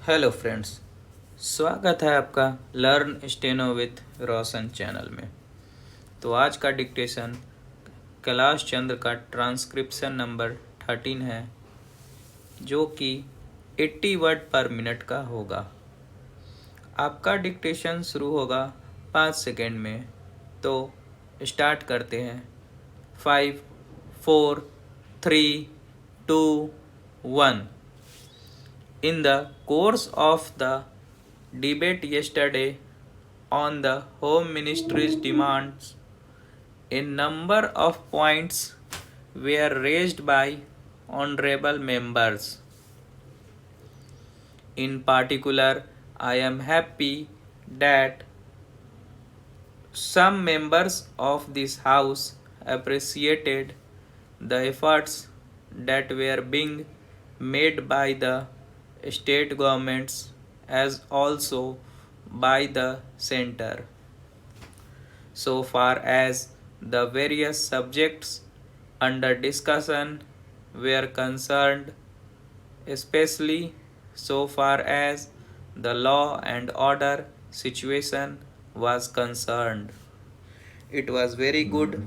Hello friends. स्वागत है आपका learn steno with Roshan channel में। तो आज का डिक्टेशन कैलाश चंद्र का ट्रांसक्रिप्शन नंबर 13 है, जो कि 80 वर्ड पर मिनट का होगा। आपका डिक्टेशन शुरू होगा 5 सेकेंड में। तो स्टार्ट करते हैं। 5, 4, 3, 2, 1। In the course of the debate yesterday on the Home Ministry's demands, a number of points were raised by honorable members. In particular, I am happy that some members of this House appreciated the efforts that were being made by the state governments as also by the center. So far as the various subjects under discussion were concerned, especially so far as the law and order situation was concerned. It was very good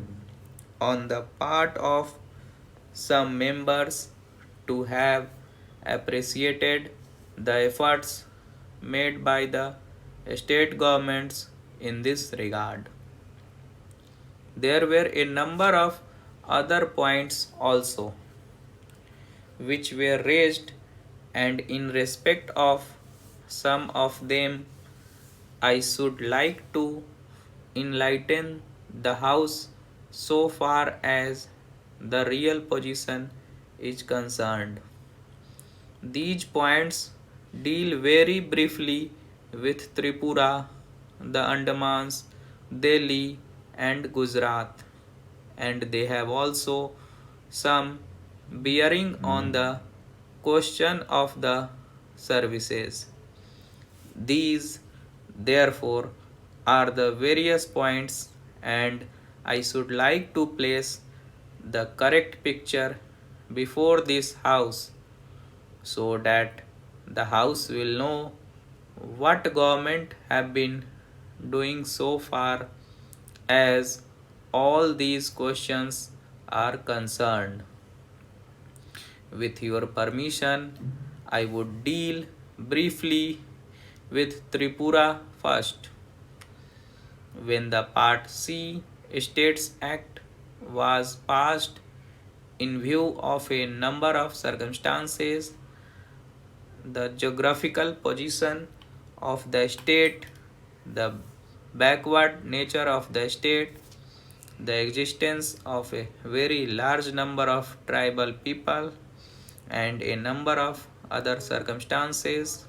on the part of some members to have appreciated the efforts made by the state governments in this regard. There were a number of other points also which were raised, and in respect of some of them I should like to enlighten the House so far as the real position is concerned. These points deal very briefly with Tripura, the Andamans, Delhi, and Gujarat, and they have also some bearing on the question of the services. These, therefore, are the various points, and I should like to place the correct picture before this House so that the House will know what government have been doing so far as all these questions are concerned. With your permission, I would deal briefly with Tripura first. When the Part C States Act was passed, in view of a number of circumstances, the geographical position of the state, the backward nature of the state, the existence of a very large number of tribal people, and a number of other circumstances,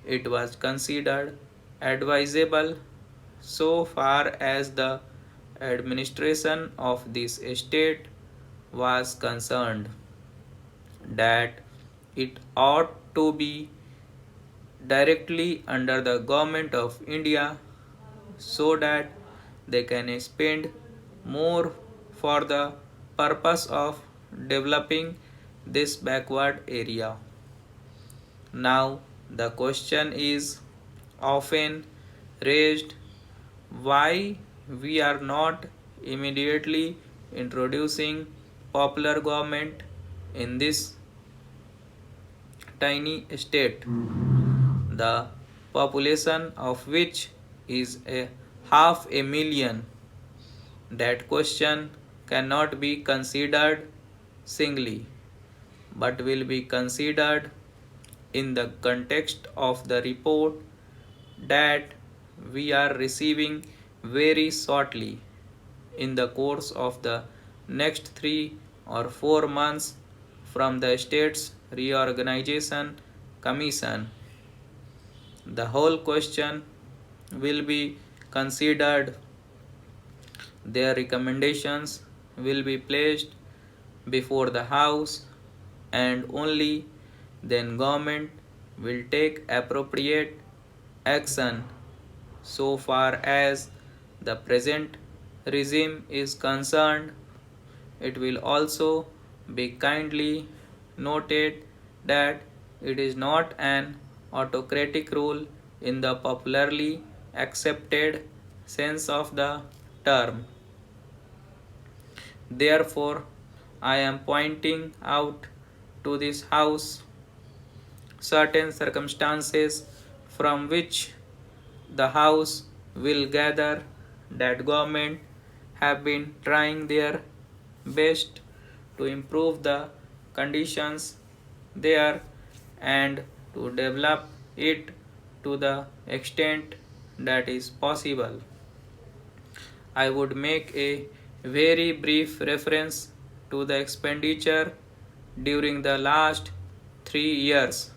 it was considered advisable so far as the administration of this state was concerned that it ought to be directly under the government of India so that they can spend more for the purpose of developing this backward area. Now the question is often raised why we are not immediately introducing popular government in this tiny state, the population of which is a half a million. That question cannot be considered singly, but will be considered in the context of the report that we are receiving very shortly in the course of the next 3 or 4 months from the States Reorganization Commission. The whole question will be considered. Their recommendations will be placed before the House, and only then government will take appropriate action so far as the present regime is concerned. It will also be kindly noted that It is not an autocratic rule in the popularly accepted sense of the term. Therefore, I am pointing out to this House certain circumstances from which the House will gather that government have been trying their best to improve the conditions there and to develop it to the extent that is possible. I would make a very brief reference to the expenditure during the last 3 years.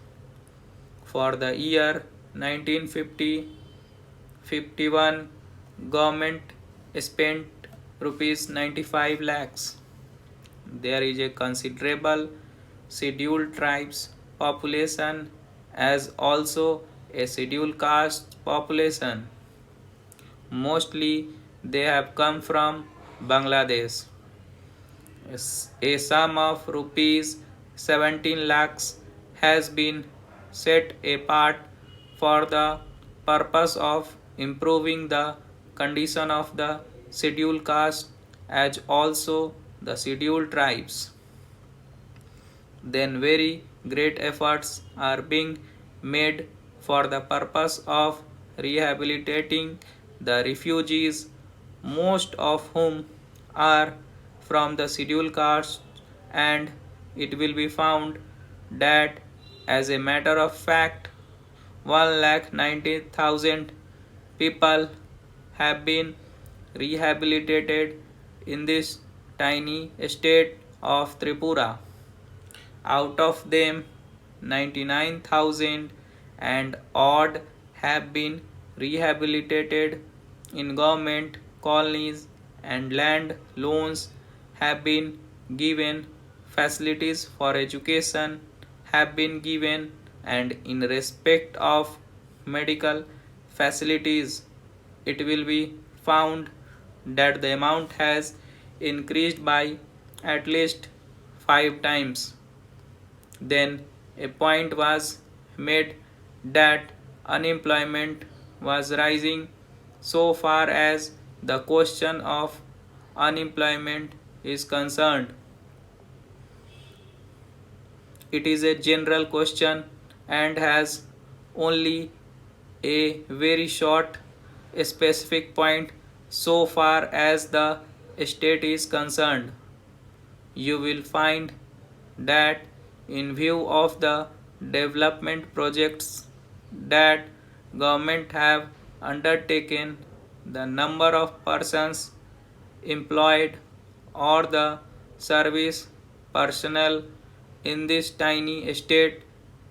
For the year 1950-51, government spent rupees 95 lakhs. There is a considerable scheduled tribes population as also a scheduled caste population. Mostly they have come from Bangladesh. A sum of rupees 17 lakhs has been set apart for the purpose of improving the condition of the scheduled caste as also the scheduled tribes. Then very great efforts are being made for the purpose of rehabilitating the refugees, most of whom are from the scheduled caste, and it will be found that as a matter of fact 1,90,000 people have been rehabilitated in this tiny state of Tripura. Out of them 99,000 and odd have been rehabilitated in government colonies, and land loans have been given, facilities for education have been given, and in respect of medical facilities it will be found that the amount has increased by at least 5 times. Then a point was made that unemployment was rising. So far as the question of unemployment is concerned, it is a general question and has only a very short specific point so far as the state is concerned. You will find that in view of the development projects that government have undertaken, the number of persons employed or the service personnel in this tiny state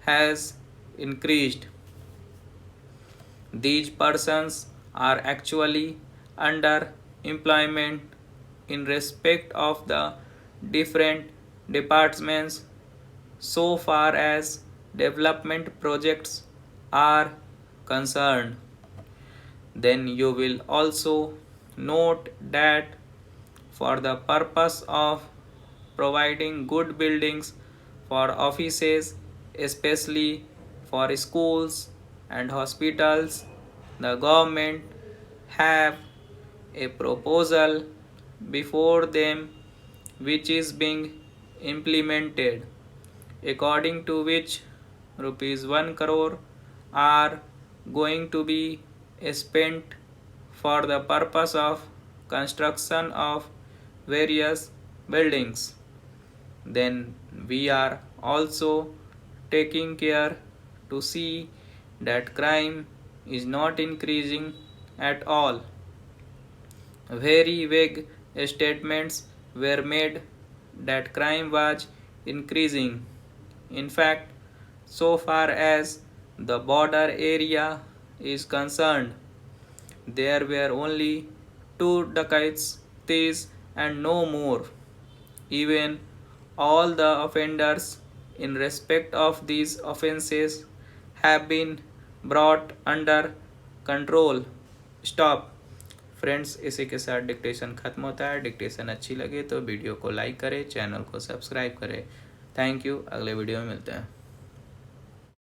has increased. These persons are actually under employment in respect of the different departments so far as development projects are concerned. Then you will also note that for the purpose of providing good buildings for offices, especially for schools and hospitals, the government have a proposal before them which is being implemented, according to which rupees 1 crore are going to be spent for the purpose of construction of various buildings. Then we are also taking care to see that crime is not increasing at all. Very vague statements were made that crime was increasing. In fact, so far as the border area is concerned, there were only 2 thieves and no more. Even all the offenders in respect of these offenses have been brought under control. Stop. Friends, इसी के साथ dictation ख़त्म होता है। Dictation अच्छी लगे तो video को लाइक करें, चैनल को सब्सक्राइब करें। Thank you. अगले वीडियो में मिलते हैं।